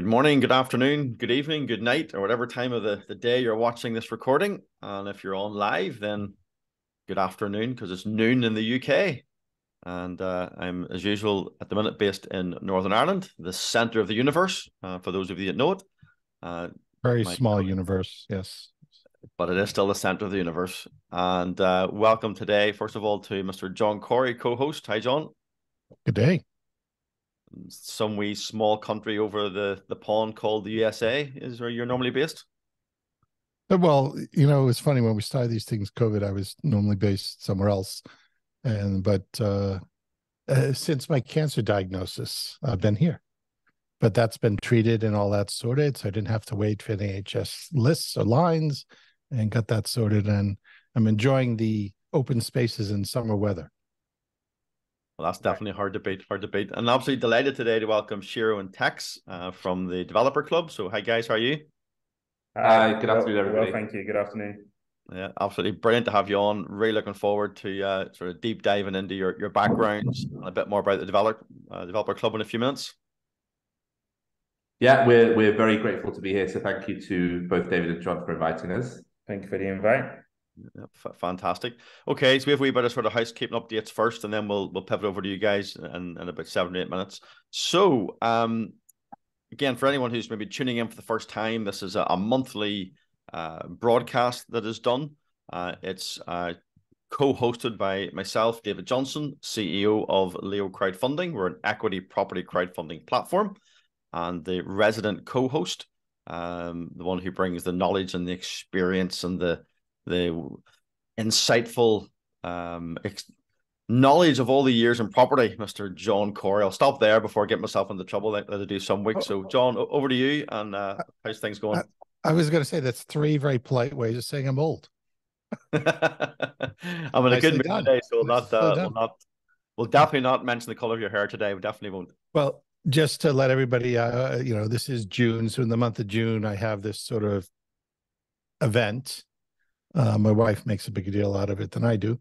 Good morning, good afternoon, good evening, good night, or whatever time of the day you're watching this recording. And if you're on live, then good afternoon because it's noon in the UK. And I'm, as usual, at the minute based in Northern Ireland, the centre of the universe, for those of you that know it. Very My, small universe, yes. but it is still the centre of the universe. And welcome today, first of all, to Mr. John Corey, co-host. Hi, John. Good day. Some wee small country over the pond called the USA is where you're normally based. Well, it's funny when we started these things, COVID, I was normally based somewhere else. But since my cancer diagnosis, I've been here. But that's been treated and all that sorted. So I didn't have to wait for NHS lists or lines and got that sorted. And I'm enjoying the open spaces in summer weather. Well, that's definitely hard to beat, And absolutely delighted today to welcome Shiro and Tex from the Developer Club. So, hi guys, how are you? Hi, good afternoon, Well, everybody. thank you. Good afternoon. Yeah, absolutely brilliant to have you on. Really looking forward to sort of deep diving into your backgrounds and a bit more about the Developer Club in a few minutes. Yeah, we're very grateful to be here. So thank you to both David and John for inviting us. Thank you for the invite. Yeah, fantastic. Okay, so we have a wee bit of sort of housekeeping updates first, and then we'll pivot over to you guys in about 7 or 8 minutes. So, again, for anyone who's maybe tuning in for the first time, this is a monthly broadcast that is done. It's co-hosted by myself, David Johnson, CEO of Leo Crowdfunding. We're an equity property crowdfunding platform, and the resident co-host, the one who brings the knowledge and the experience and the insightful knowledge of all the years in property, Mr. John Corey. I'll stop there before I get myself into trouble like I do some weeks. So, John, over to you, and how's things going? I was going to say that's three very polite ways of saying I'm old. I'm in a good mood today, so we'll definitely not mention the color of your hair today. We definitely won't. Well, just to let everybody, this is June. So in the month of June, I have this sort of event. My wife makes a bigger deal out of it than I do.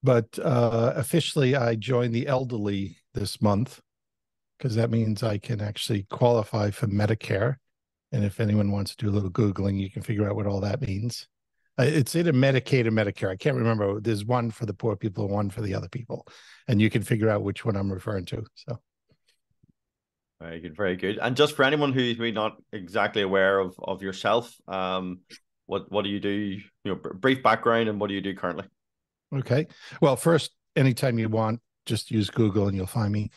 But officially, I joined the elderly this month because that means I can actually qualify for Medicare. And if anyone wants to do a little Googling, you can figure out what all that means. It's either Medicaid or Medicare. I can't remember. There's one for the poor people and one for the other people. And you can figure out which one I'm referring to. So. Very good, very good. And just for anyone who's maybe not exactly aware of yourself, what do you do? Brief background, and what do you do currently? Okay. Well, first, anytime you want, just use Google and you'll find me.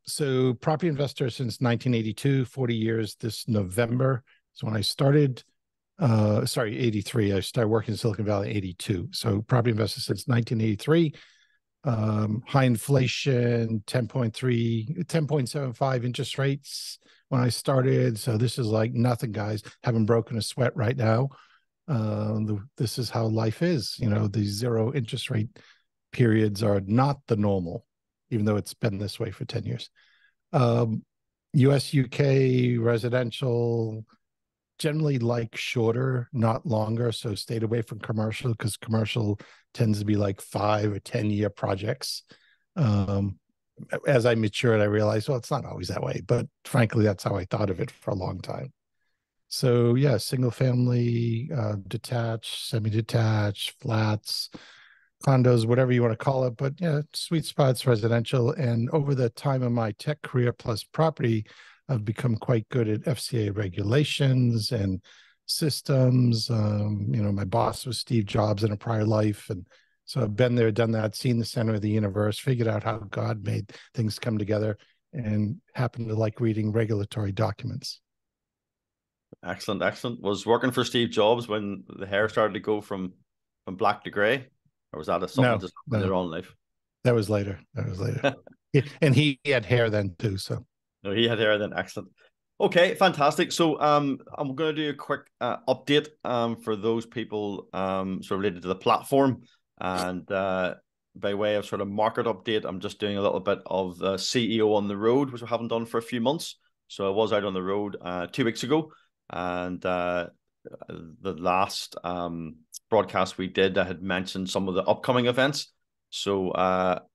So property investor since 1982, 40 years this November is when I started. 83. I started working in Silicon Valley in 82. So property investor since 1983. High inflation, 10.75 interest rates when I started. So this is like nothing, guys. Haven't broken a sweat right now. This is how life is. These zero interest rate periods are not the normal, even though it's been this way for 10 years. US, UK, residential, generally like shorter, not longer. So stayed away from commercial because commercial tends to be like 5 or 10-year projects. As I matured, I realized, well, it's not always that way. But frankly, that's how I thought of it for a long time. So yeah, single family, detached, semi-detached, flats, condos, whatever you want to call it. But yeah, sweet spots, residential. And over the time of my tech career plus property, I've become quite good at FCA regulations and systems. My boss was Steve Jobs in a prior life. And so I've been there, done that, seen the center of the universe, figured out how God made things come together, and happen to like reading regulatory documents. Excellent, excellent. Was working for Steve Jobs when the hair started to go from black to gray, or was that something just later on in life? That was later. And he had hair then too. So no, he had hair then. Excellent. Okay, fantastic. So I'm going to do a quick update for those people sort of related to the platform, and by way of sort of market update, I'm just doing a little bit of CEO on the road, which I haven't done for a few months. So I was out on the road 2 weeks ago. And the last broadcast we did, I had mentioned some of the upcoming events. So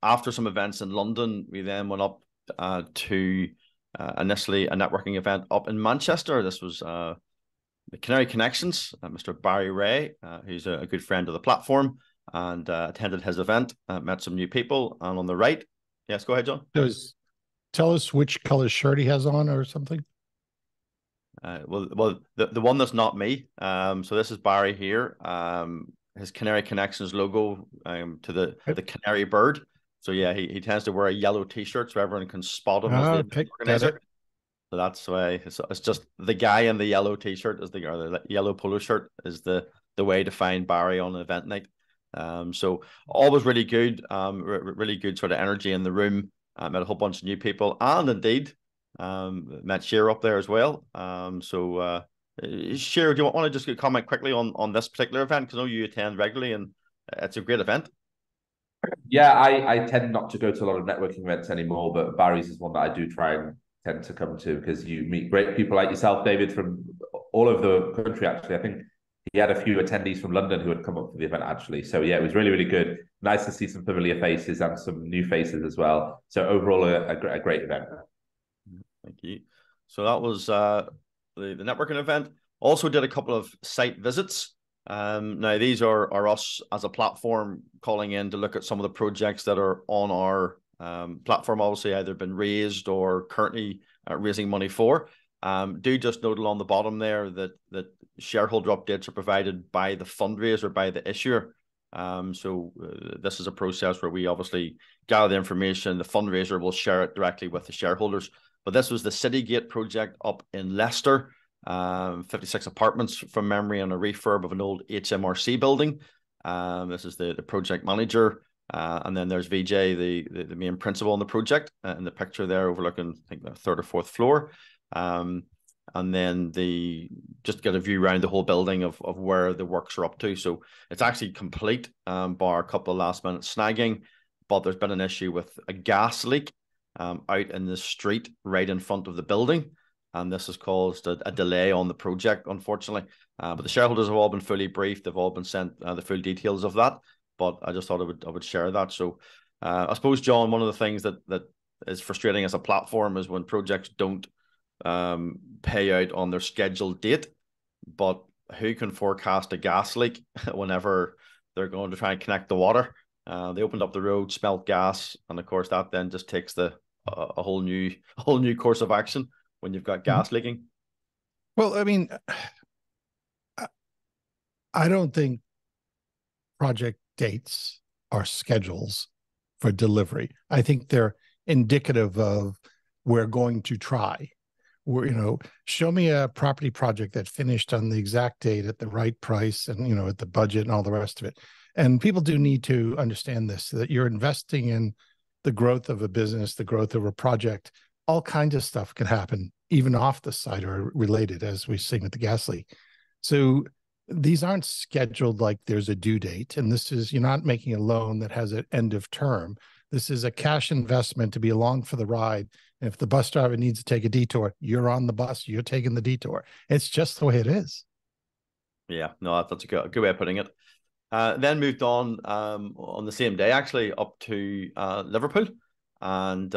after some events in London, we then went up to initially a networking event up in Manchester. This was the Canary Connections, Mr. Barry Ray, who's a good friend of the platform, and attended his event, met some new people. And on the right, yes, go ahead, John. Tell us which color shirt he has on or something. Well, the one that's not me. So this is Barry here. His Canary Connections logo to the canary bird. So yeah, he tends to wear a yellow T-shirt so everyone can spot him as the organizer. So that's why it's just the guy in the yellow T-shirt or the yellow polo shirt is the way to find Barry on an event night. So always really good, really good sort of energy in the room. Met a whole bunch of new people, and indeed met Shiro up there as well. Shiro, do you want to just comment quickly on this particular event? Because I know you attend regularly, and it's a great event. Yeah, I tend not to go to a lot of networking events anymore, but Barry's is one that I do try and tend to come to because you meet great people like yourself, David, from all over the country. Actually, I think he had a few attendees from London who had come up for the event, actually. So yeah, it was really, really good. Nice to see some familiar faces and some new faces as well. So overall, a great event. Thank you. So that was the networking event. Also did a couple of site visits. Now these are us as a platform calling in to look at some of the projects that are on our platform, obviously either been raised or currently raising money for. Do just note along the bottom there that shareholder updates are provided by the fundraiser, by the issuer. This is a process where we obviously gather the information. The fundraiser will share it directly with the shareholders. But this was the Citygate project up in Leicester, 56 apartments from memory and a refurb of an old HMRC building. This is the project manager. And then there's VJ, the main principal on the project, in the picture there overlooking, I think, the third or fourth floor. And then just get a view around the whole building of where the works are up to. So it's actually complete, bar a couple of last minute snagging, but there's been an issue with a gas leak out in the street right in front of the building. And this has caused a delay on the project, unfortunately. But the shareholders have all been fully briefed. They've all been sent the full details of that. But I just thought I would share that. So I suppose, John, one of the things that is frustrating as a platform is when projects don't pay out on their scheduled date. But who can forecast a gas leak whenever they're going to try and connect the water? They opened up the road, smelt gas, and of course that then just takes a whole new course of action when you've got gas leaking. Well, I mean, I don't think project dates are schedules for delivery. I think they're indicative of we're going to try. Show me a property project that finished on the exact date at the right price and, at the budget and all the rest of it. And people do need to understand this, that you're investing in the growth of a business, the growth of a project. All kinds of stuff can happen, even off the site or related, as we've seen with the gas leak. So these aren't scheduled like there's a due date. And you're not making a loan that has an end of term. This is a cash investment to be along for the ride. And if the bus driver needs to take a detour, you're on the bus, you're taking the detour. It's just the way it is. Yeah, no, that's a good way of putting it. Then moved on the same day, actually, up to Liverpool. And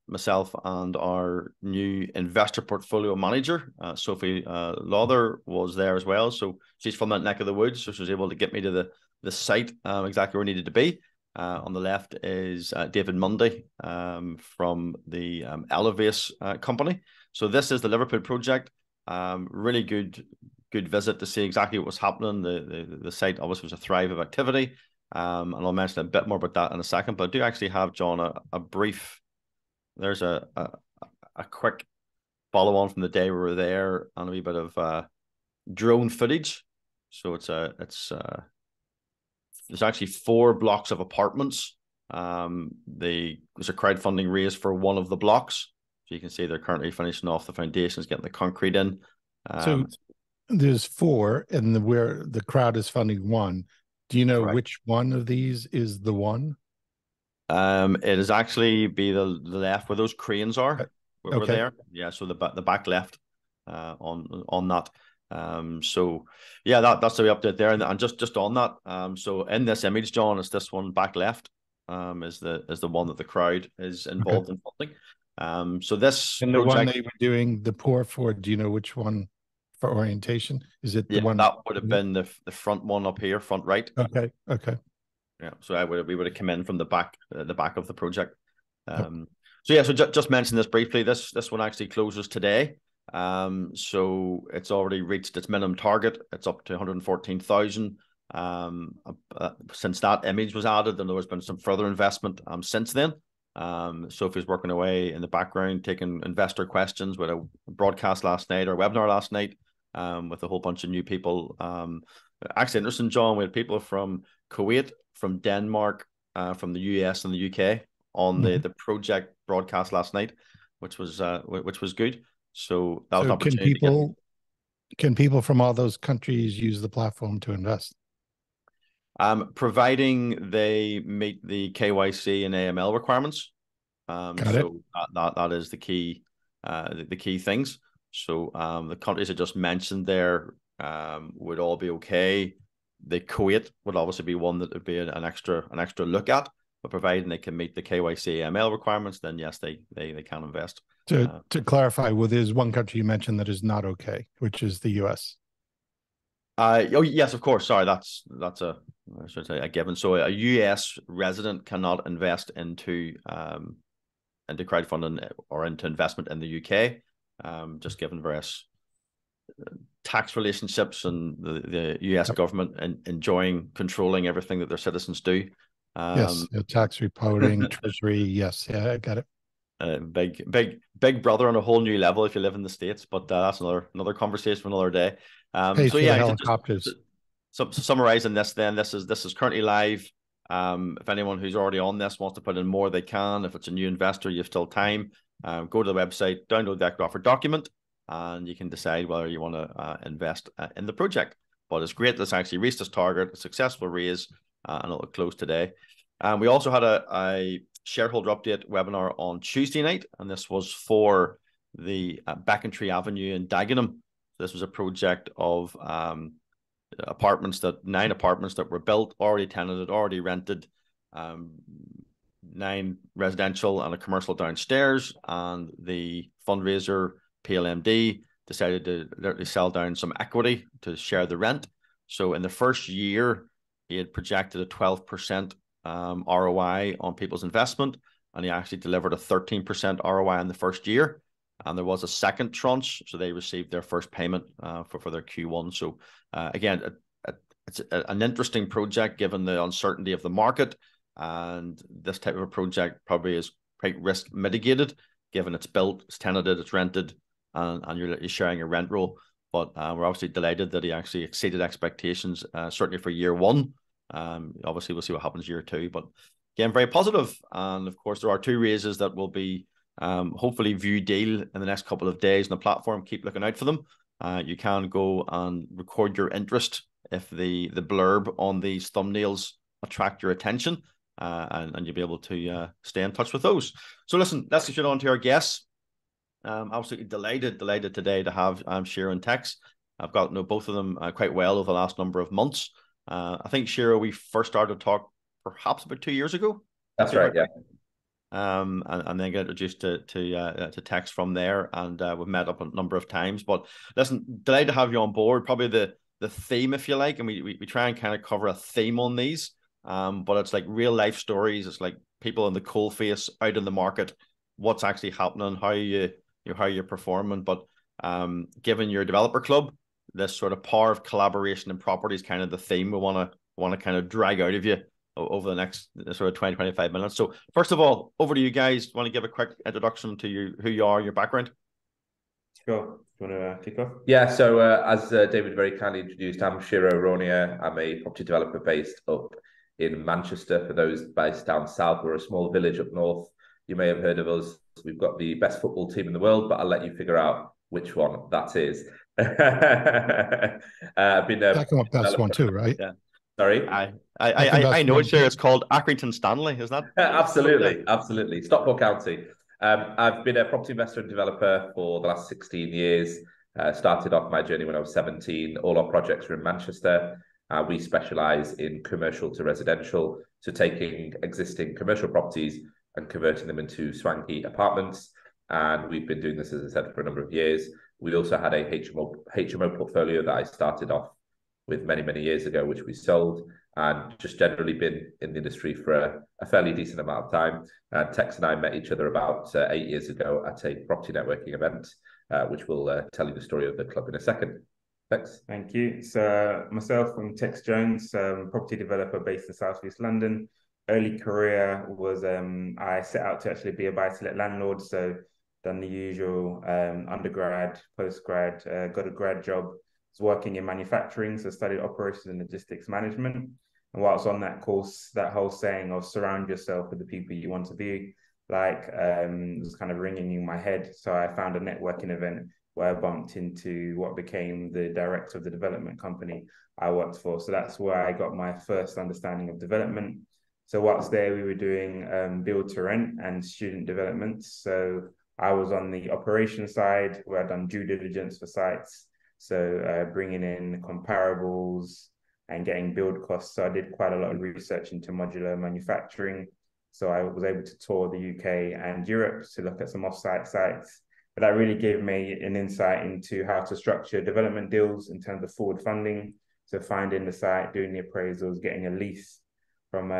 myself and our new investor portfolio manager, Sophie Lawther, was there as well. So she's from that neck of the woods, so she was able to get me to the site exactly where we needed to be. On the left is David Mundy from the Elevase company. So this is the Liverpool project. Really good visit to see exactly what was happening. The site obviously was a thrive of activity. And I'll mention a bit more about that in a second. But I do actually have, John, a brief. There's a quick follow on from the day we were there, and a wee bit of drone footage. So there's actually 4 blocks of apartments. There's a crowdfunding raise for one of the blocks. So you can see they're currently finishing off the foundations, getting the concrete in. So there's 4, and where the crowd is funding 1. Do you know which one of these is the one? It is actually be the left where those cranes are. We're there. Yeah, so the back left on that. So yeah, that's the update there. And just on that, so in this image, John, is this one back left, is the one that the crowd is involved in funding. So this And the one project, they were doing the pour for, do you know which one for orientation? Is it the yeah, one? that would have been the front one up here, front right. Okay. Okay. Yeah, so we would have come in from the back of the project. Yep. So yeah, so just mention this briefly. This one actually closes today. So it's already reached its minimum target. It's up to 114,000. Since that image was added, then there's been some further investment since then. Sophie's working away in the background, taking investor questions with a broadcast last night or webinar last night, with a whole bunch of new people. Actually interesting, John. We had people from Kuwait, from Denmark, from the US and the UK on the project broadcast last night, which was good. So that was an opportunity can people from all those countries use the platform to invest? Providing they meet the KYC and AML requirements. So that is the key things. So the countries I just mentioned there would all be okay. The Kuwait would obviously be one that would be an extra look at, but providing they can meet the KYC AML requirements, then yes, they can invest. To clarify, well, there's one country you mentioned that is not okay, which is the US. Oh yes, of course. Sorry, that's I should say a given. So a US resident cannot invest into crowdfunding or into investment in the UK, just given various tax relationships and the US government enjoying controlling everything that their citizens do. Yes, tax reporting, treasury. Yes, yeah, I got it. Big brother on a whole new level if you live in the States, but that's another conversation for another day. So yeah, helicopters. Summarizing this, then this is currently live. If anyone who's already on this wants to put in more, they can. If it's a new investor, you have still time. Go to the website, download the equity offer document, and you can decide whether you want to invest in the project. But it's great that it's actually reached its target, a successful raise, and it'll close today. We also had a shareholder update webinar on Tuesday night, and this was for the Becontree Avenue in Dagenham. This was a project of 9 apartments that were built, already tenanted, already rented, 9 residential and a commercial downstairs, and the fundraiser PLMD decided to literally sell down some equity to share the rent. So in the first year, he had projected a 12% ROI on people's investment, and he actually delivered a 13% ROI in the first year. And there was a second tranche, so they received their first payment for their Q1. So again, it's an interesting project given the uncertainty of the market, and this type of a project probably is quite risk mitigated, given it's built, it's tenanted, it's rented, and you're sharing a rent roll. But we're obviously delighted that he actually exceeded expectations, certainly for year one. Obviously, we'll see what happens year two, but again, very positive. And of course, there are 2 raises that will be hopefully view deal in the next couple of days on the platform. Keep looking out for them. You can go and record your interest if the blurb on these thumbnails attract your attention, and you'll be able to stay in touch with those. So listen, let's get on to our guests. Absolutely delighted today to have Shiro and Tex. I've got to know both of them quite well over the last number of months. I think, Shiro, we first started to talk perhaps about 2 years ago. That's right, yeah. And then get introduced to Tex from there, and we've met up a number of times. But listen, delighted to have you on board. Probably the theme, if you like, and we try and kind of cover a theme on these. But it's like real life stories. It's like people in the coal face, out in the market, what's actually happening, how you're performing. But given your developer club, this sort of power of collaboration and property is kind of the theme we want to kind of drag out of you over the next sort of 20-25 minutes. So first of all, over to you guys. Want to give a quick introduction to who you are, your background? Sure. Do you want to kick off? Yeah, so as David very kindly introduced, I'm Shiro Ronia. I'm a property developer based up in Manchester. For those based down south, we're a small village up north. You may have heard of us. We've got the best football team in the world, but I'll let you figure out which one that is. I've been that's one too, right? Yeah. Sorry, I know it's there. It's called Accrington Stanley, is that? Absolutely. Stockport County. I've been a property investor and developer for the last 16 years. Started off my journey when I was 17. All our projects are in Manchester. We specialise in commercial to residential, so taking existing commercial properties and converting them into swanky apartments. and we've been doing this, as I said, for a number of years. We also had a HMO portfolio that I started off with many years ago, which we sold, and just generally been in the industry for a fairly decent amount of time. Tex and I met each other about 8 years ago at a property networking event, which will tell you the story of the club in a second. Tex? Thank you. So myself, I'm Tex Jones, property developer based in South East London. Early career was I set out to actually be a buy-to-let landlord, so done the usual undergrad, postgrad, got a grad job. Was working in manufacturing, so studied operations and logistics management. And whilst on that course, that whole saying of surround yourself with the people you want to be like was kind of ringing in my head. So I found a networking event where I bumped into what became the director of the development company I worked for. So that's where I got my first understanding of development. So whilst there, we were doing build to rent and student development. So I was on the operations side where I'd done due diligence for sites. So bringing in comparables and getting build costs. So I did quite a lot of research into modular manufacturing. So I was able to tour the UK and Europe to look at some off-site sites. But that really gave me an insight into how to structure development deals in terms of forward funding. So finding the site, doing the appraisals, getting a lease from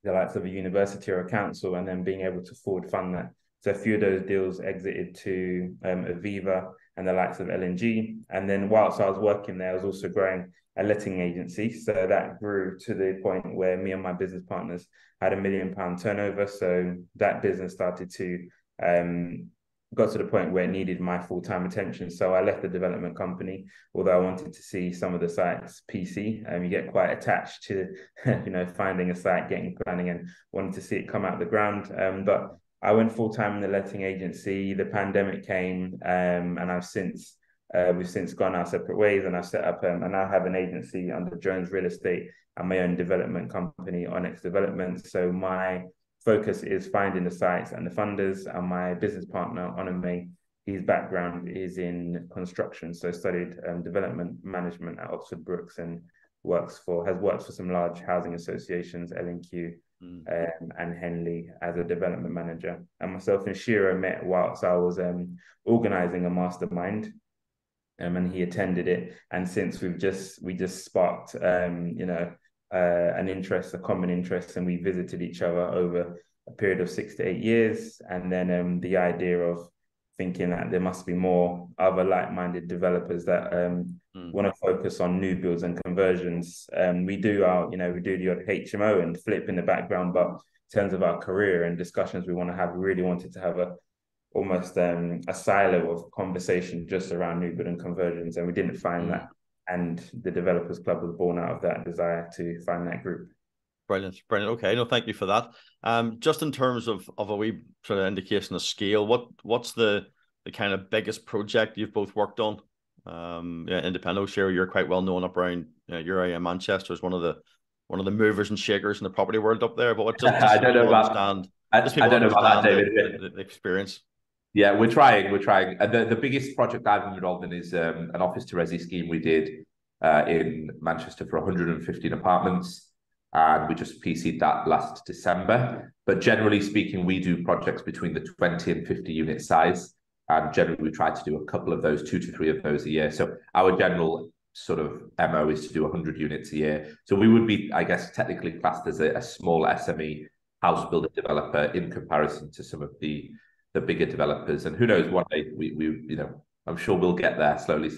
the likes of a university or a council, and then being able to forward fund that. So a few of those deals exited to Aviva and the likes of LNG. And then whilst I was working there, I was also growing a letting agency. So that grew to the point where me and my business partners had £1 million turnover. So that business started to got to the point where it needed my full-time attention. So I left the development company, although I wanted to see some of the sites PC. You get quite attached to, finding a site, getting planning and wanting to see it come out the ground. But I went full-time in the letting agency. The pandemic came, and we've since gone our separate ways, and I've set up, I now have an agency under Jones Real Estate and my own development company, Onyx Development. So my focus is finding the sites and the funders, and my business partner, Onome, his background is in construction. So studied development management at Oxford Brookes and has worked for some large housing associations, L&Q, and Henley as a development manager. And myself and Shiro met whilst I was organising a mastermind, and he attended it. And since we just sparked an interest, a common interest, and we visited each other over a period of 6 to 8 years. And then the idea of thinking that there must be more other like-minded developers that want to focus on new builds and conversions. We do the odd HMO and flip in the background, but in terms of our career and discussions we want to have, we really wanted to have almost a silo of conversation just around new build and conversions, and we didn't find that. And the Developers Club was born out of that desire to find that group. Brilliant. Okay, no, thank you for that. Just in terms of a wee sort of indication of scale, what's the kind of biggest project you've both worked on? Independent, Shiro, you're quite well known up around your area in Manchester as one of the movers and shakers in the property world up there. But I don't know about that, David. The experience. Yeah, we're trying. The biggest project I've been involved in is an office to resi scheme we did in Manchester for 115 apartments, and we just PC'd that last December. But generally speaking, we do projects between the 20 and 50 unit size, and generally we try to do a couple of those, 2 to 3 of those a year. So our general sort of MO is to do 100 units a year. So we would be, I guess, technically classed as a small SME house builder developer in comparison to some of the bigger developers. And who knows, one day we I'm sure we'll get there slowly.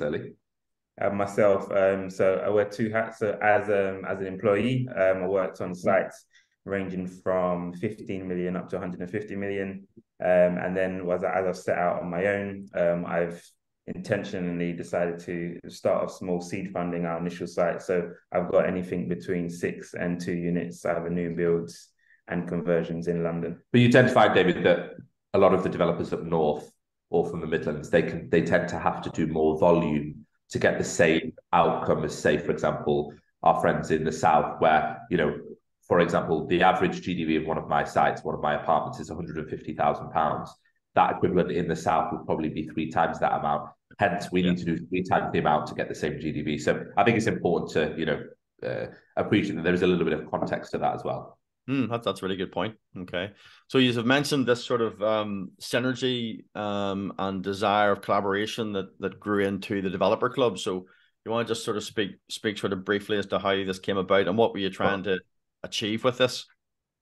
Myself, so I wear 2 hats. So as an employee, I worked on sites ranging from 15 million up to 150 million. And then as I've set out on my own, I've intentionally decided to start off small seed funding our initial site. So I've got anything between 6 and 2 units, either new builds and conversions in London. But you tend to find, David, that a lot of the developers up north or from the Midlands, they tend to have to do more volume to get the same outcome as, say, for example, our friends in the south, where, for example, the average GDV of one of my sites, one of my apartments, is £150,000. That equivalent in the south would probably be 3 times that amount. Hence, we need to do 3 times the amount to get the same GDV. So I think it's important to, appreciate that there is a little bit of context to that as well. That's a really good point. Okay. So you have mentioned this sort of synergy and desire of collaboration that grew into the developer club. So you want to just sort of speak sort of briefly as to how this came about and what were you trying to achieve with this?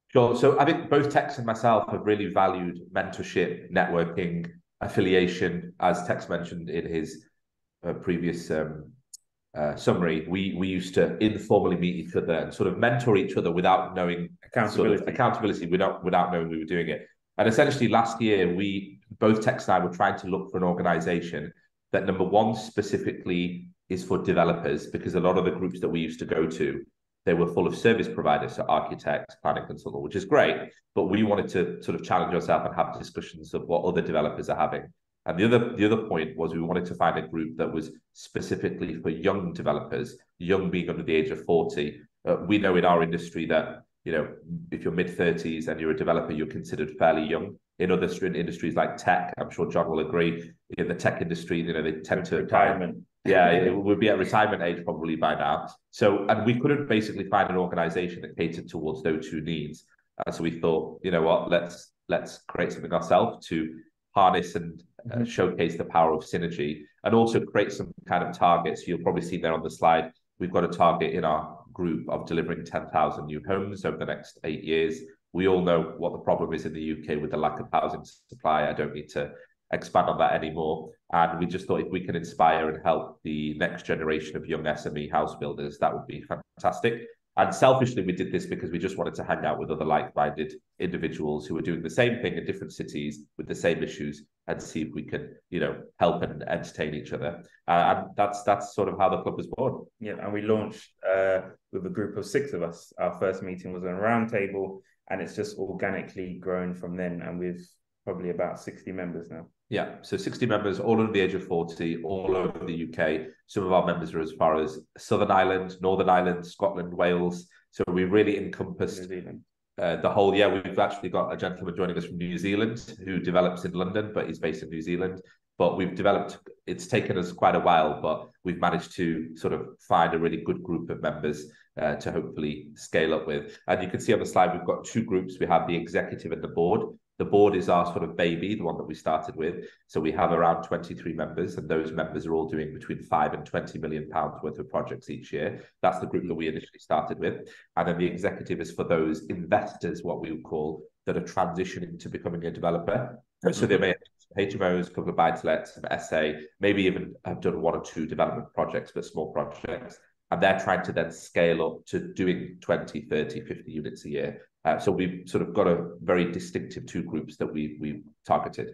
Sure. So I think both Tex and myself have really valued mentorship, networking, affiliation, as Tex mentioned in his previous summary. We used to informally meet each other and sort of mentor each other without knowing accountability without knowing we were doing it. And essentially, last year both Tex and I were trying to look for an organization that, number one, specifically is for developers, because a lot of the groups that we used to go to, they were full of service providers, so architects, planning consultant, which is great. But we wanted to sort of challenge ourselves and have discussions of what other developers are having. And the other point was we wanted to find a group that was specifically for young developers, young being under the age of 40. We know in our industry that, you know, if you're mid-30s and you're a developer, you're considered fairly young. In other industries like tech, I'm sure John will agree, in the tech industry, you know, they tend to retirement. Yeah, it would be at retirement age probably by now. So, and we couldn't basically find an organization that catered towards those two needs. So we thought, you know what, let's create something ourselves to harness and showcase the power of synergy, and also create some kind of targets. You'll probably see there on the slide, we've got a target in our group of delivering 10,000 new homes over the next 8 years. We all know what the problem is in the UK with the lack of housing supply. I don't need to expand on that anymore. And we just thought if we can inspire and help the next generation of young SME house builders, that would be fantastic. And selfishly, we did this because we just wanted to hang out with other like-minded individuals who are doing the same thing in different cities with the same issues, and see if we can, you know, help and entertain each other. And that's sort of how the club was born. Yeah, and we launched with a group of 6 of us. Our first meeting was on a round table, and it's just organically grown from then. And we've probably about 60 members now. Yeah, so 60 members, all under the age of 40, all over the UK. Some of our members are as far as Southern Ireland, Northern Ireland, Scotland, Wales. So we really encompassed the whole. Yeah, we've actually got a gentleman joining us from New Zealand who develops in London, but he's based in New Zealand. But we've developed, it's taken us quite a while, but we've managed to sort of find a really good group of members to hopefully scale up with. And you can see on the slide, we've got 2 groups. We have the executive and the board. The board is our sort of baby, the one that we started with. So we have around 23 members, and those members are all doing between 5 and 20 million pounds worth of projects each year. That's the group that we initially started with. And then the executive is for those investors, what we would call, that are transitioning to becoming a developer. So they may have HMOs, a couple of buy-to-lets, some SA, maybe even have done 1 or 2 development projects, but small projects. And they're trying to then scale up to doing 20, 30, 50 units a year. So we've sort of got a very distinctive 2 groups that we've targeted.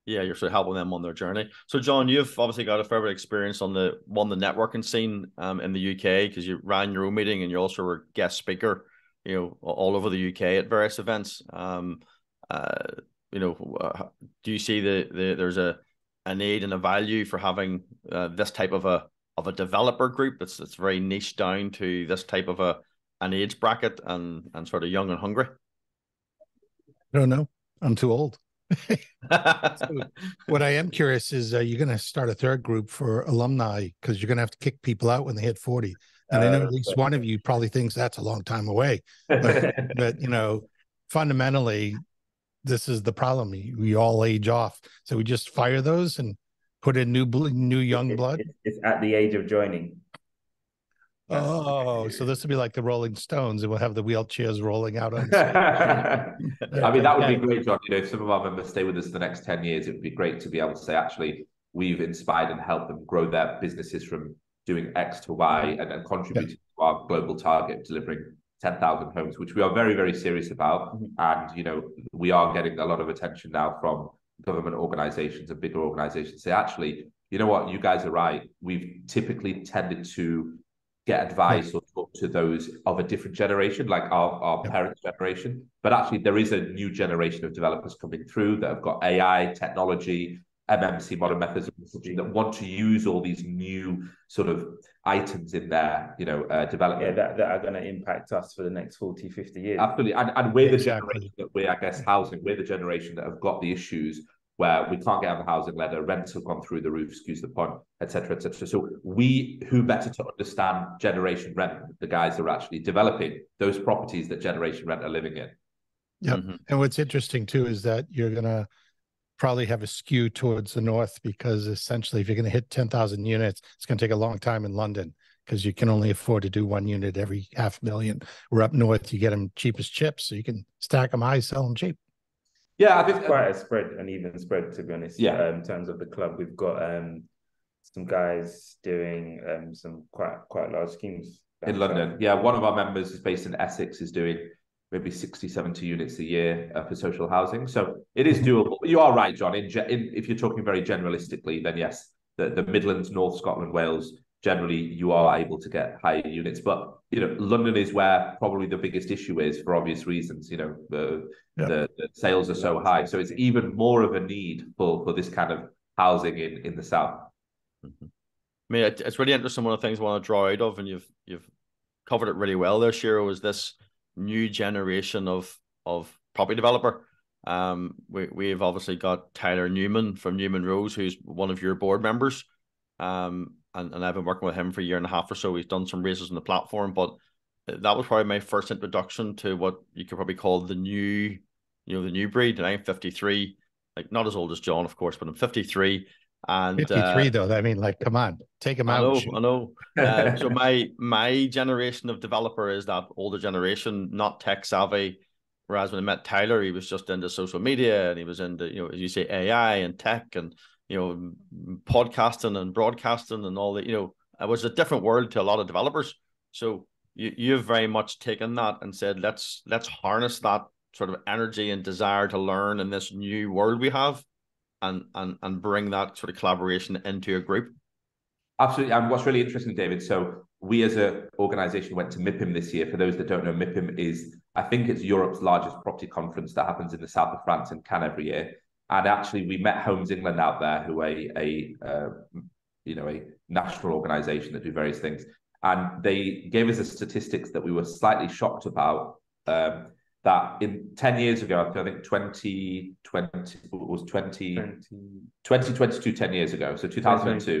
Yeah, you're sort of helping them on their journey. So, John, you've obviously got a fair bit of experience on the networking scene in the UK, because you ran your own meeting and you also were guest speaker, you know, all over the UK at various events. You know, do you see there's a need and a value for having this type of a developer group that's very niche down to this type of an age bracket and sort of young and hungry? I don't know. I'm too old. So what I am curious is, you're going to start a 3rd group for alumni, because you're going to have to kick people out when they hit 40. And I know at least one of you probably thinks that's a long time away. But you know, fundamentally, this is the problem. We all age off. So we just fire those and put in new young blood. It's at the age of joining. Oh, so this would be like the Rolling Stones, and we'll have the wheelchairs rolling out on stage. I mean, that would be great, John. You know, if some of our members stay with us for the next 10 years, it would be great to be able to say, actually, we've inspired and helped them grow their businesses from doing X to Y and contributing to our global target of delivering 10,000 homes, which we are very, very serious about. And, you know, we are getting a lot of attention now from government organizations and bigger organizations say, actually, you know what, you guys are right. We've typically tended to get advice or talk to those of a different generation, like our parents' generation. But actually, there is a new generation of developers coming through that have got AI, technology, MMC, modern methods of messaging, that want to use all these new sort of items in their, you know, development. Yeah, that are going to impact us for the next 40, 50 years. Absolutely. And we're the generation that we're, I guess, housing. We're the generation that have got the issues where we can't get on the housing ladder, rents have gone through the roof, excuse the pun, etc., etc. So who better to understand generation rent, the guys that are actually developing those properties that generation rent are living in. Yep. And what's interesting too is that you're going to probably have a skew towards the north, because essentially if you're going to hit 10,000 units, it's going to take a long time in London, because you can only afford to do one unit every 500,000. We're up north, you get them cheap as chips, so you can stack them high, sell them cheap. Yeah, I think it's quite a spread, an even spread, to be honest. Yeah. In terms of the club, we've got some guys doing some quite large schemes in London. Yeah, one of our members is based in Essex, is doing maybe 60, 70 units a year for social housing. So it is doable. You are right, John. If you're talking very generalistically, then yes, the Midlands, North Scotland, Wales, generally you are able to get higher units. But, London is where probably the biggest issue is, for obvious reasons. The sales are so high. So it's even more of a need for this kind of housing in the south. I mean, it's really interesting. One of the things I want to draw out of, and you've covered it really well there, Shiro, is this new generation of property developer. We've obviously got Tyler Newman from Newman Rose, who's one of your board members. And I've been working with him for a year and a half or so. He's done some races on the platform, but that was probably my first introduction to what you could probably call the new breed. And I'm 53, like not as old as John, of course, but I'm 53. And 53 though, I mean, like, come on, take him out. I know. So my generation of developer is that older generation, not tech savvy. Whereas when I met Tyler, he was just into social media, and he was into, as you say, AI and tech, and podcasting and broadcasting and all that. It was a different world to a lot of developers. So you've very much taken that and said, let's harness that sort of energy and desire to learn in this new world we have, and bring that sort of collaboration into a group. Absolutely. And what's really interesting, David, so we as an organization went to MIPIM this year. For those that don't know, MIPIM is, I think it's Europe's largest property conference that happens in the south of France in Cannes every year. And actually we met Homes England out there, who are a national organization that do various things. And they gave us the statistics that we were slightly shocked about, that in 10 years ago, I think 2022, 10 years ago. So 2002.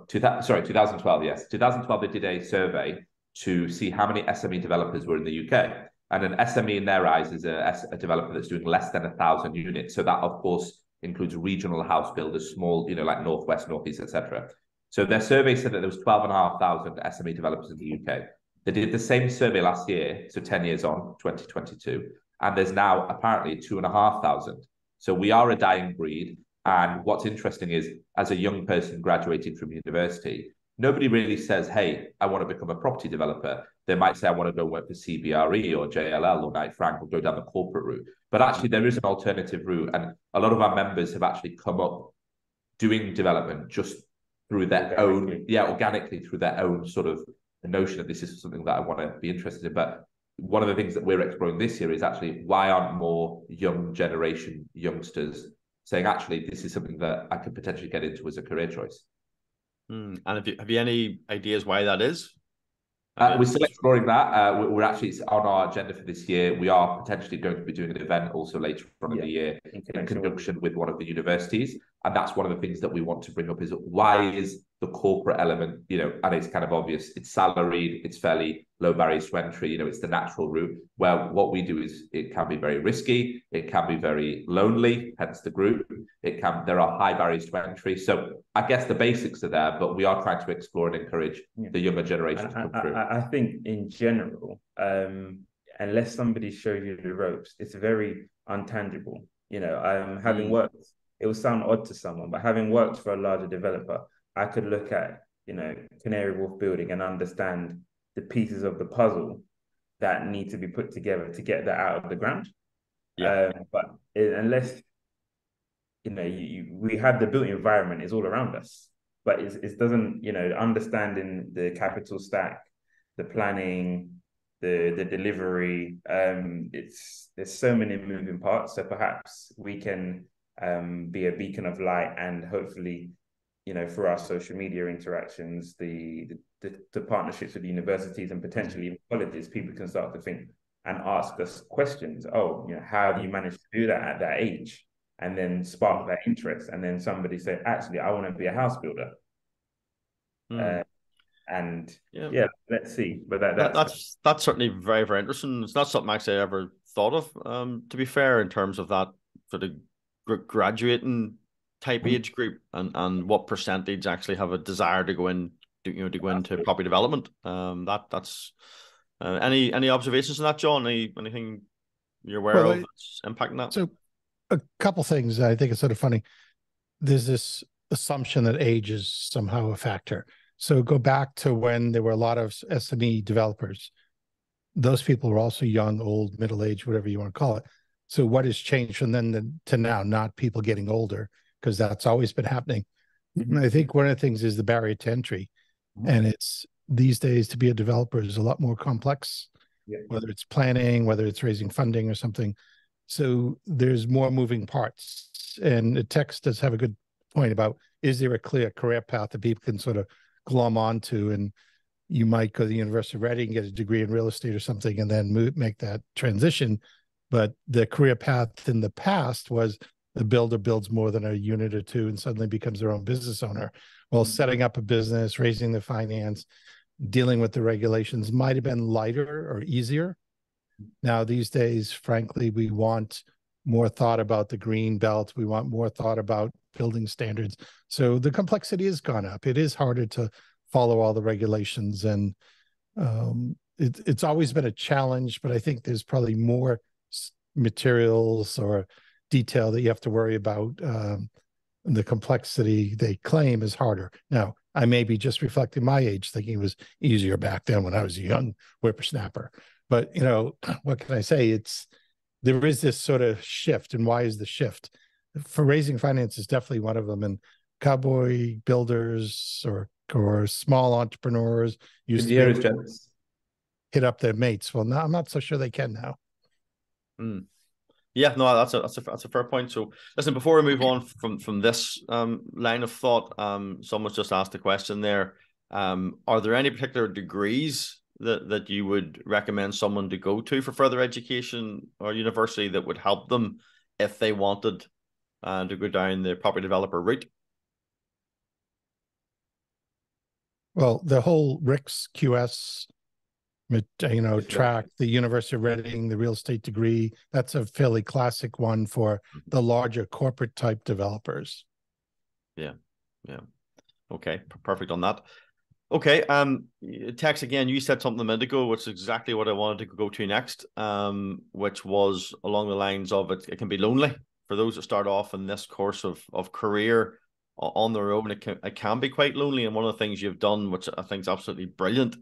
2012, yes. 2012, they did a survey to see how many SME developers were in the UK. And an SME in their eyes is a developer that's doing less than 1,000 units. So that, of course, includes regional house builders, small, like Northwest, Northeast, etc. So their survey said that there was 12,500 SME developers in the UK. They did the same survey last year, so 10 years on, 2022, and there's now apparently 2,500. So we are a dying breed. And what's interesting is, as a young person graduating from university, nobody really says, hey, I want to become a property developer. They might say, I want to go work for CBRE or JLL or Knight Frank, or go down the corporate route. But actually, there is an alternative route. And a lot of our members have actually come up doing development just through their organically through their own sort of notion that this is something that I want to be interested in. But one of the things that we're exploring this year is actually, why aren't more young generation youngsters saying, actually, this is something that I could potentially get into as a career choice? And have you any ideas why that is? We're still exploring that. We're actually on our agenda for this year. We are potentially going to be doing an event also later on in the year in conjunction with one of the universities. And that's one of the things that we want to bring up, is why is the corporate element, and it's kind of obvious, it's salaried, it's fairly low barriers to entry, it's the natural route, where what we do is it can be very risky, it can be very lonely, hence the group, there are high barriers to entry. So I guess the basics are there, but we are trying to explore and encourage the younger generation to come through. I think in general, unless somebody shows you the ropes, it's very untangible. Having worked, it will sound odd to someone, but having worked for a larger developer, I could look at, Canary Wharf building and understand the pieces of the puzzle that need to be put together to get that out of the ground. But unless, we have the built environment is all around us, but it doesn't, understanding the capital stack, the planning, the delivery, there's so many moving parts. So perhaps we can be a beacon of light, and hopefully, for our social media interactions, the partnerships with universities and potentially even colleges, people can start to think and ask us questions. How have you managed to do that at that age? and then spark that interest, and then somebody say, actually, I want to be a house builder. And yeah, let's see. But that's certainly very, very interesting. It's not something actually I ever thought of, to be fair, in terms of that for the graduating type age group, and what percentage actually have a desire to go in, to go into property development. That's any observations on that, John? Anything you're aware of that's impacting that? So a couple things I think is sort of funny. There's this assumption that age is somehow a factor. So go back to when there were a lot of SME developers. Those people were also young, old, middle-aged, whatever you want to call it. So what has changed from then to now? Not people getting older, because that's always been happening. And I think one of the things is the barrier to entry. And it's these days to be a developer is a lot more complex, whether it's planning, whether it's raising funding or something. So there's more moving parts. And Tex does have a good point about, is there a clear career path that people can sort of glom onto? And you might go to the University of Reading, get a degree in real estate or something, and then make that transition. But the career path in the past was the builder builds more than a unit or two and suddenly becomes their own business owner. Well, setting up a business, raising the finance, dealing with the regulations might have been lighter or easier. Now, these days, frankly, we want more thought about the green belt. We want more thought about building standards. So the complexity has gone up. It is harder to follow all the regulations, and it's always been a challenge, but I think there's probably more materials or detail that you have to worry about. The complexity they claim is harder. Now, I may be just reflecting my age, thinking it was easier back then when I was a young whippersnapper. But, what can I say? There is this sort of shift. And why is the shift? For raising finance is definitely one of them. And cowboy builders or small entrepreneurs used to hit up their mates. Well, now I'm not so sure they can now. Yeah, no, that's a fair point. So listen, before we move on from this line of thought, someone's just asked a question there. Are there any particular degrees that you would recommend someone to go to for further education or university that would help them if they wanted to go down the property developer route? Well, the whole RICS QS, track, the University of Reading, the real estate degree, that's a fairly classic one for the larger corporate type developers. Yeah. Okay, perfect on that. Okay, Tex, again, you said something a minute ago, which is exactly what I wanted to go to next, which was along the lines of it can be lonely for those that start off in this course of career on their own. It can be quite lonely, and one of the things you've done, which I think is absolutely brilliant,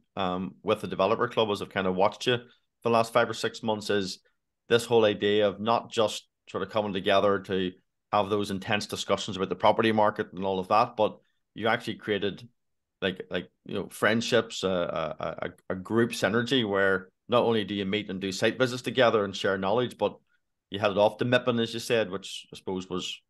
with the Developer Club, as I've kind of watched you for the last 5 or 6 months, is this whole idea of not just sort of coming together to have those intense discussions about the property market and all of that, but you actually created friendships, a group synergy where not only do you meet and do site visits together and share knowledge, but you headed off to Mippen, as you said, which I suppose was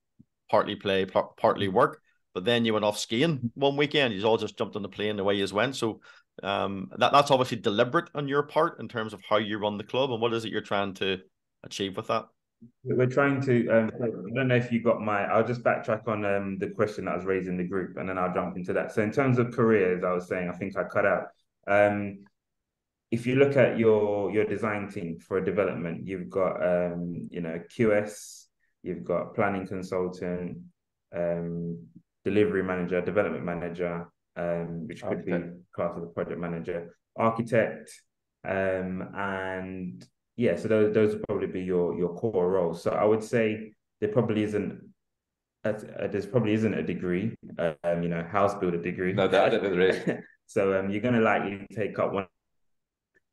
partly play, partly work. But then you went off skiing one weekend. You all just jumped on the plane the way you went. So that's obviously deliberate on your part in terms of how you run the club. And what is it you're trying to achieve with that? We're trying to, I don't know if you got I'll just backtrack on the question that was raised in the group, and then I'll jump into that. So in terms of careers, I was saying, I think I cut out. If you look at your design team for a development, you've got, QS, you've got planning consultant, delivery manager, development manager, which could be class of a project manager, architect, and yeah, so those would probably be your core roles. So I would say there probably isn't a degree, house builder degree. No, I don't think there is. So you're going to likely take up one.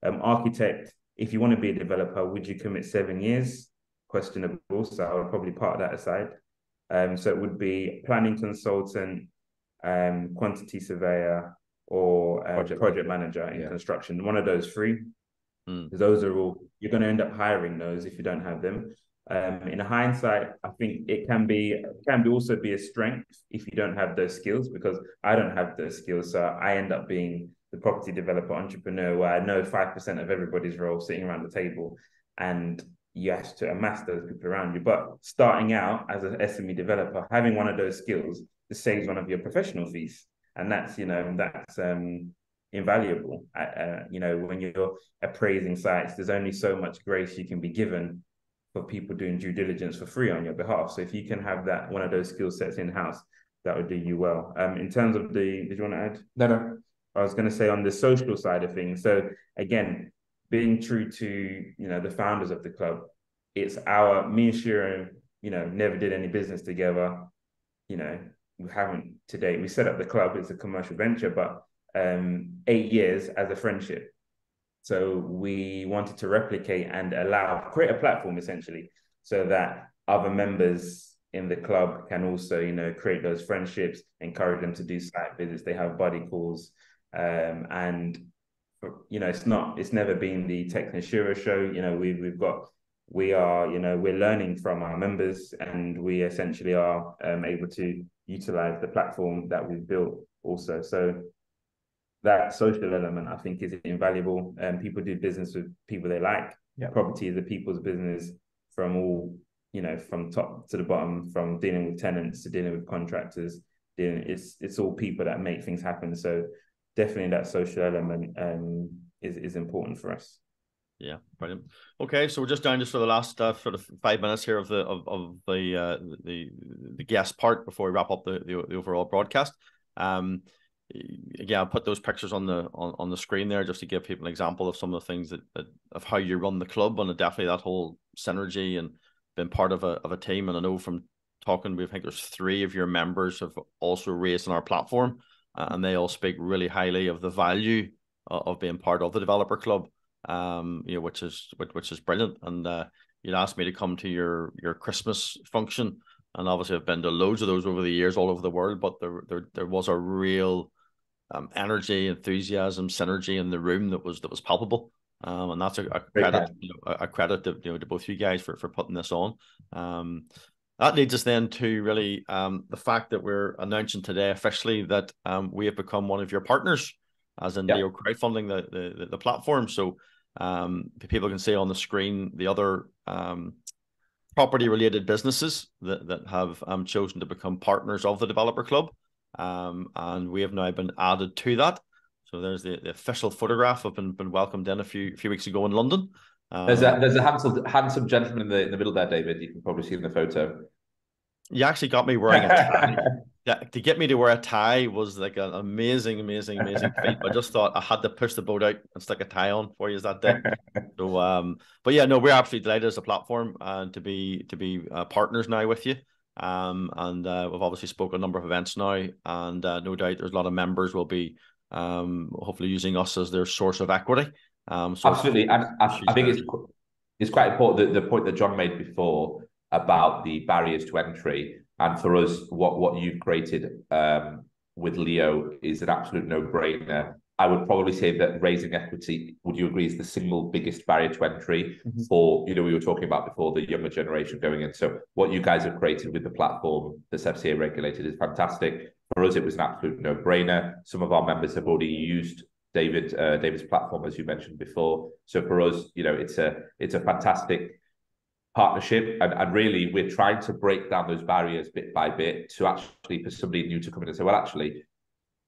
Architect, if you want to be a developer, would you commit 7 years? Questionable. So I would probably part that aside. So it would be planning consultant, quantity surveyor, or project manager in construction. One of those three. Those are all, you're going to end up hiring those if you don't have them. In hindsight, I think it can also be a strength if you don't have those skills, because I don't have those skills. So I end up being the property developer entrepreneur where I know 5% of everybody's role sitting around the table. And you have to amass those people around you. But starting out as an SME developer, having one of those skills, it saves one of your professional fees, and that's invaluable. When you're appraising sites, there's only so much grace you can be given for people doing due diligence for free on your behalf. So if you can have that one of those skill sets in house, that would do you well. In terms of did you want to add? No. I was going to say on the social side of things. So again, being true to the founders of the club, it's me and Shiro, never did any business together. We haven't to date. We set up the club; it's a commercial venture, but 8 years as a friendship. So we wanted to replicate and create a platform essentially, so that other members in the club can also, create those friendships, encourage them to do site visits. They have buddy calls, and it's never been the Tex and Shiro show. We're learning from our members, and we essentially are able to utilize the platform that we've built also. So that social element, I think, is invaluable. People do business with people they like. Yeah. Property is a people's business from all, from top to the bottom, from dealing with tenants to dealing with contractors. It's all people that make things happen. So definitely that social element is important for us. Yeah, brilliant. Okay, so we're just down for the last sort of 5 minutes here of the guest part before we wrap up the overall broadcast. Again, I'll put those pictures on the screen there just to give people an example of some of the things that of how you run the club, and definitely that whole synergy and being part of a team. And I know from talking, we think there's 3 of your members have also raised on our platform, and they all speak really highly of the value of being part of the developer club, which is brilliant. And you'd asked me to come to your Christmas function, and obviously I've been to loads of those over the years all over the world, but there was a real energy, enthusiasm, synergy in the room that was palpable, and that's a credit to both you guys for putting this on. That leads us then to really the fact that we're announcing today officially that we have become one of your partners, as in Leo crowdfunding the platform. So people can see on the screen the other property related businesses that have chosen to become partners of the developer club. And we have now been added to that. So there's the official photograph. I've been welcomed in a few weeks ago in London. There's a handsome gentleman in the middle there, David. You can probably see in the photo. You actually got me wearing a tie. Yeah, to get me to wear a tie was like an amazing feat. I just thought I had to push the boat out and stick a tie on for you that day. So, but yeah, no, we're absolutely delighted as a platform to be partners now with you. And we've obviously spoken a number of events now, and no doubt there's a lot of members will be hopefully using us as their source of equity. So absolutely, and I think it's quite important the point that John made before about the barriers to entry, and for us, what you've created with Leo is an absolute no-brainer. I would probably say that raising equity, would you agree, is the single biggest barrier to entry for, we were talking about before, the younger generation going in. So what you guys have created with the platform that's FCA regulated is fantastic. For us, it was an absolute no-brainer. Some of our members have already used David's platform, as you mentioned before. So for us, it's a fantastic partnership, and really we're trying to break down those barriers bit by bit to actually, for somebody new to come in and say, well, actually,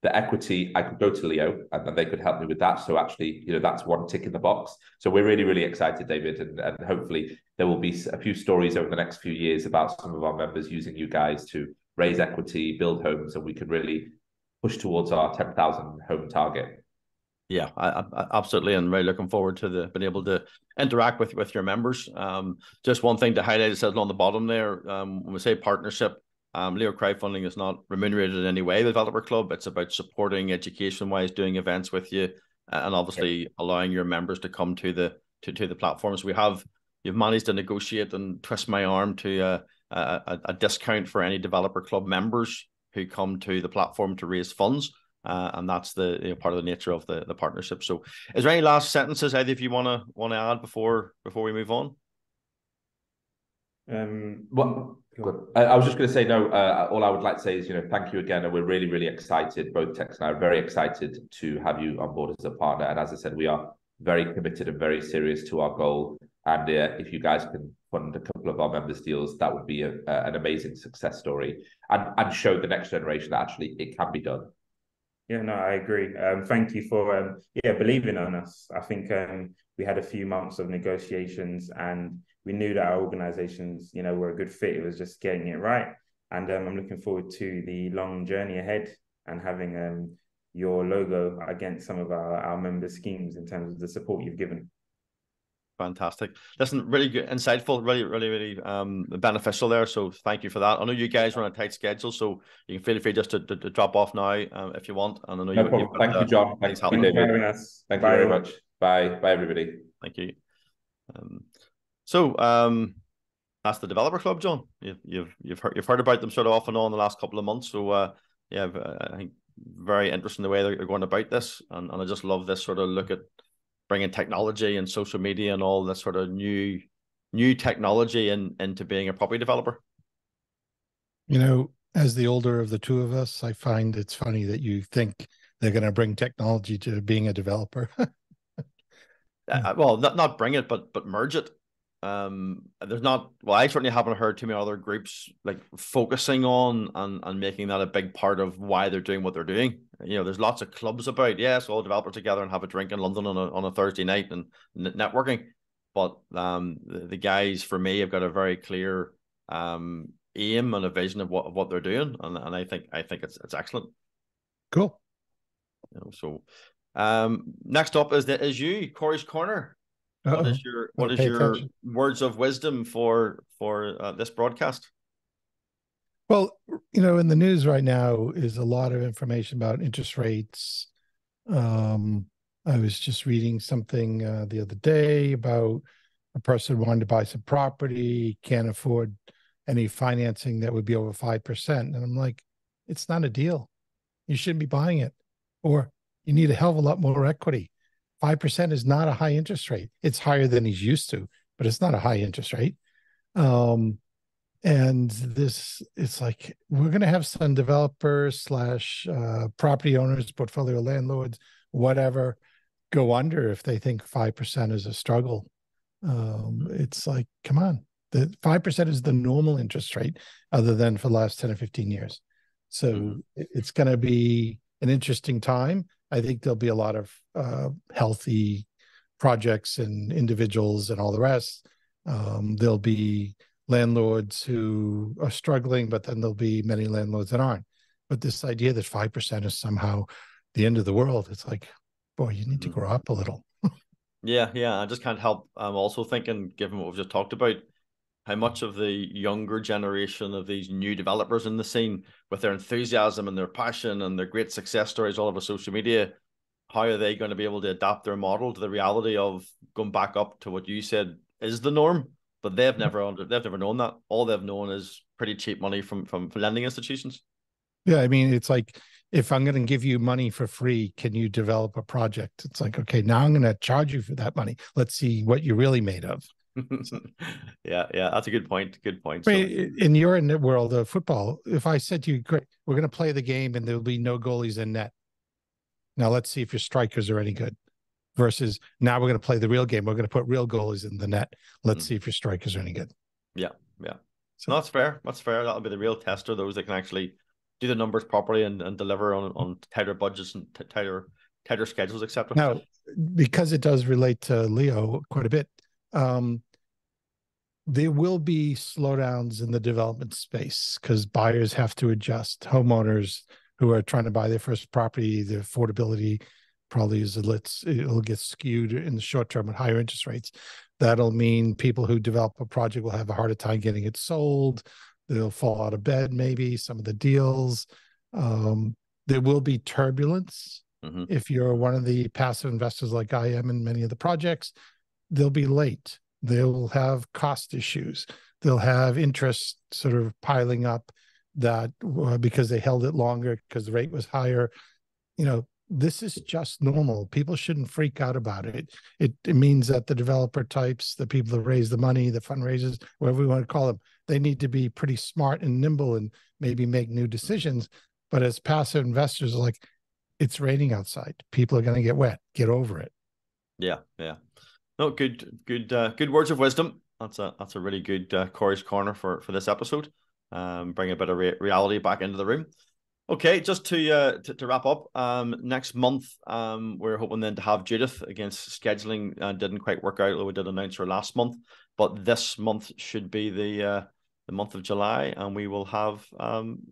the equity, I could go to Leo and then they could help me with that. So actually, that's one tick in the box. So we're really, really excited, David, and hopefully there will be a few stories over the next few years about some of our members using you guys to raise equity, build homes, and we can really push towards our 10,000 home target. Yeah, I absolutely, and really looking forward to being able to interact with your members. Just one thing to highlight, it says on the bottom there, when we say partnership, Leo crowdfunding is not remunerated in any way, the developer club. It's about supporting education-wise, doing events with you, and obviously allowing your members to come to the platforms. You've managed to negotiate and twist my arm to a discount for any developer club members who come to the platform to raise funds. And that's the part of the nature of the partnership. So, is there any last sentences either of you want to add before we move on? Well, I was just going to say no. All I would like to say is, thank you again, and we're really, really excited. Both Tex and I are very excited to have you on board as a partner. And as I said, we are very committed and very serious to our goal And if you guys can fund a couple of our members' deals, that would be an amazing success story, and show the next generation that actually it can be done. Yeah, no, I agree. Thank you for believing on us. I think we had a few months of negotiations, and we knew that our organizations, were a good fit. It was just getting it right, and I'm looking forward to the long journey ahead and having your logo against some of our member schemes in terms of the support you've given. Fantastic. Listen, really good, insightful, really beneficial there. So thank you for that. I know you guys run a tight schedule, so you can feel free just to drop off now if you want. And I know no problem. Thank you, John. Thank you, David. For having us. Thank you very much. Bye, everybody. Thank you. That's the Developer Club, John. You've heard about them sort of off and on the last couple of months. So I think very interesting the way they're going about this, and I just love this sort of look at bringing technology and social media and all this sort of new technology into being a property developer. As the older of the two of us, I find it's funny that you think they're going to bring technology to being a developer. Well, not bring it, but merge it. I certainly haven't heard too many other groups like focusing on and making that a big part of why they're doing what they're doing. There's lots of clubs about, yes, all developers together and have a drink in London on a Thursday night and networking. But the guys, for me, have got a very clear aim and a vision of what they're doing, and I think it's excellent. Cool. So next up is you, Corey's Corner. What is your words of wisdom for this broadcast? Well, in the news right now is a lot of information about interest rates. I was just reading something the other day about a person wanting to buy some property, can't afford any financing that would be over 5%. And I'm like, it's not a deal. You shouldn't be buying it. Or you need a hell of a lot more equity. 5% is not a high interest rate. It's higher than he's used to, but it's not a high interest rate. And it's like, we're going to have some developers / property owners, portfolio landlords, whatever, go under if they think 5% is a struggle. It's like, come on, the 5% is the normal interest rate other than for the last 10 or 15 years. So it's going to be an interesting time. I think there'll be a lot of healthy projects and individuals and all the rest. There'll be landlords who are struggling, but then there'll be many landlords that aren't. But this idea that 5% is somehow the end of the world, it's like, boy, you need to grow up a little. Yeah. I just can't help. I'm also thinking, given what we've just talked about, how much of the younger generation of these new developers in the scene, with their enthusiasm and their passion and their great success stories all over social media, how are they going to be able to adapt their model to the reality of going back up to what you said is the norm? But they've never known that. All they've known is pretty cheap money from lending institutions. Yeah, I mean, it's like, if I'm going to give you money for free, can you develop a project? It's like, okay, now I'm going to charge you for that money. Let's see what you're really made of. Yeah, that's a good point. I mean, and you're in the world of football. If I said to you, great, we're going to play the game and there'll be no goalies in net. Now let's see if your strikers are any good. Versus now we're going to play the real game. We're going to put real goalies in the net. Let's see if your strikers are any good. Yeah. So that's fair. That'll be the real tester, those that can actually do the numbers properly and deliver on tighter budgets and tighter schedules, etc. Now, because it does relate to Leo quite a bit, there will be slowdowns in the development space because buyers have to adjust. Homeowners who are trying to buy their first property, the affordability probably it'll get skewed in the short term at higher interest rates. That'll mean people who develop a project will have a harder time getting it sold. They'll fall out of bed, maybe some of the deals. There will be turbulence. If you're one of the passive investors like I am in many of the projects, they'll be late. They'll have cost issues. They'll have interest sort of piling up that because they held it longer because the rate was higher. This is just normal. People shouldn't freak out about it. It means that the developer types, the people that raise the money, the fundraisers, whatever we want to call them, they need to be pretty smart and nimble and maybe make new decisions. But as passive investors, like, it's raining outside. People are going to get wet. Get over it. Yeah. No, good words of wisdom. That's a really good Corey's Corner for this episode. Bring a bit of reality back into the room. Okay, just to wrap up, next month, we're hoping then to have Judith. Against scheduling didn't quite work out, although we did announce her last month. But this month should be the month of July, and we will have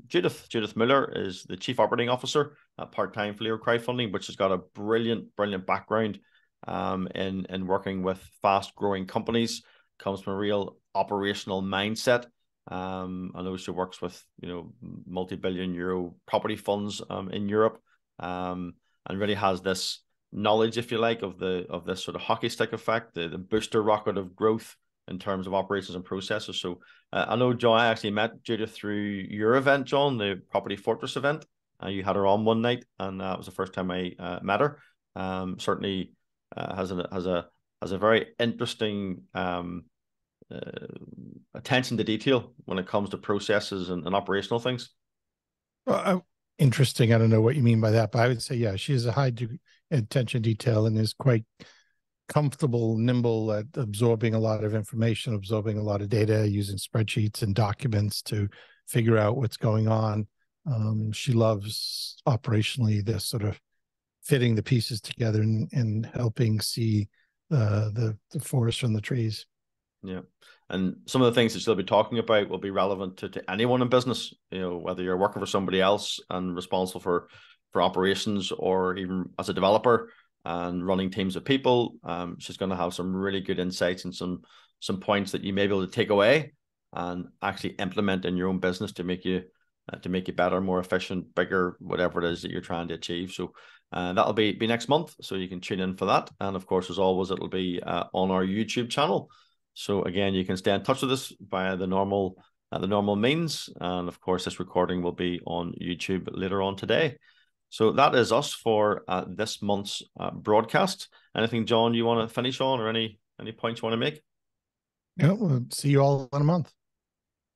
Judith. Judith Muller is the Chief Operating Officer at Part-Time for Leo Crowdfunding, which has got a brilliant background in working with fast-growing companies. Comes from a real operational mindset. I know she works with multi-billion euro property funds in Europe, and really has this knowledge, if you like, of this sort of hockey stick effect, the booster rocket of growth in terms of operations and processes. So I know, John, I actually met Judith through your event, John, the Property Fortress event. You had her on one night, and that was the first time I met her. Certainly has a very interesting attention to detail when it comes to processes and operational things. Well, interesting. I don't know what you mean by that, but I would say, yeah, she has a high attention to detail and is quite comfortable, nimble at absorbing a lot of information, absorbing a lot of data, using spreadsheets and documents to figure out what's going on. She loves operationally this sort of fitting the pieces together and helping see the forest from the trees. Yeah. And some of the things that she'll be talking about will be relevant to anyone in business, whether you're working for somebody else and responsible for operations, or even as a developer and running teams of people. She's going to have some really good insights and some points that you may be able to take away and actually implement in your own business to make you better, more efficient, bigger, whatever it is that you're trying to achieve. So that'll be next month. So you can tune in for that. And of course, as always, it'll be on our YouTube channel. So again, you can stay in touch with us via the normal means. And of course, this recording will be on YouTube later on today. So that is us for this month's broadcast. Anything, John, you want to finish on, or any points you want to make? Yeah, we'll see you all in a month.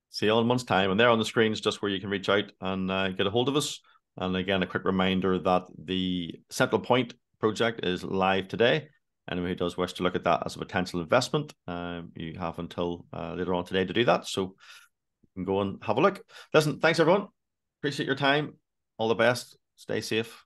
See you all in a month's time. And there on the screen is just where you can reach out and get a hold of us. And again, a quick reminder that the Central Point project is live today. Anyone who does wish to look at that as a potential investment, you have until later on today to do that. So you can go and have a look. Listen, thanks everyone. Appreciate your time. All the best. Stay safe.